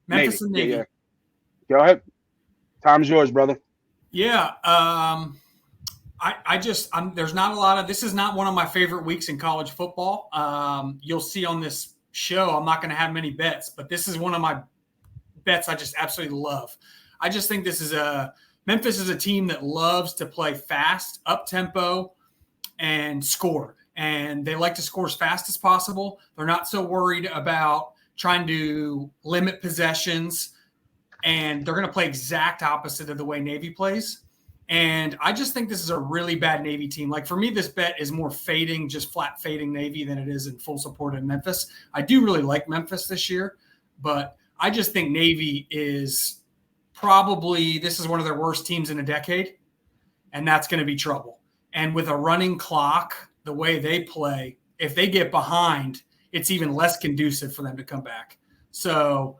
Memphis and Navy. Yeah. Go ahead. Time's yours, brother. Yeah. There's not a lot of, this is not one of my favorite weeks in college football. You'll see on this show, I'm not going to have many bets, but this is one of my bets I just absolutely love. I just think Memphis is a team that loves to play fast, up tempo, and score. And they like to score as fast as possible. They're not so worried about trying to limit possessions. And they're going to play exact opposite of the way Navy plays. And I just think this is a really bad Navy team. Like, for me, this bet is more fading, just flat fading Navy than it is in full support of Memphis. I do really like Memphis this year, but I just think Navy is probably, this is one of their worst teams in a decade, and that's going to be trouble. And with a running clock, the way they play, if they get behind, it's even less conducive for them to come back. So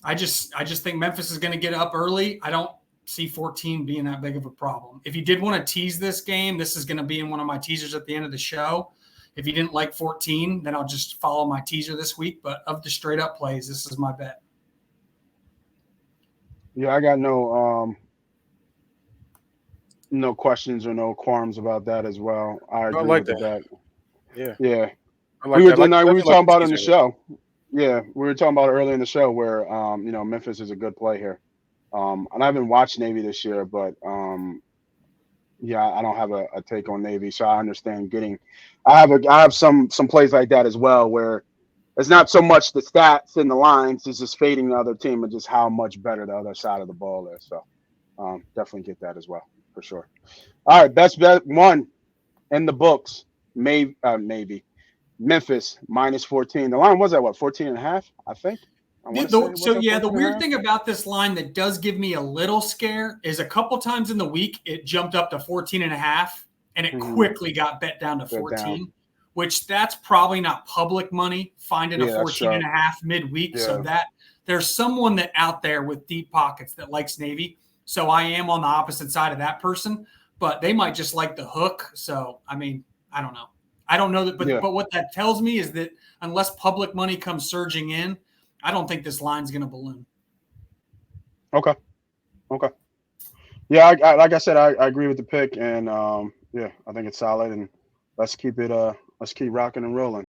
I just think Memphis is going to get up early. I don't see 14 being that big of a problem. If you did want to tease this game, this is going to be in one of my teasers at the end of the show. If you didn't like 14, then I'll just follow my teaser this week. But of the straight up plays, this is my bet. Yeah, I got no questions or no qualms about that as well. I agree with that. Yeah. We were talking about it in the show. Yeah, we were talking about it earlier in the show where Memphis is a good play here. And I haven't watched Navy this year, but I don't have a take on Navy, so I understand I have some plays like that as well where it's not so much the stats and the lines, it's just fading the other team and just how much better the other side of the ball is. So definitely get that as well, for sure. All right, best bet one in the books, maybe Memphis minus 14. The line was at what, 14.5, I think? The weird thing about this line that does give me a little scare is a couple times in the week it jumped up to 14.5 and it quickly got bet down to 14, which that's probably not public money finding a 14.5 midweek. Yeah. So that there's someone that out there with deep pockets that likes Navy. So I am on the opposite side of that person, but they might just like the hook. So, I mean, I don't know. I don't know that, but what that tells me is that unless public money comes surging in, I don't think this line's going to balloon. Okay. Yeah, like I said, I agree with the pick, and I think it's solid. And let's keep rocking and rolling.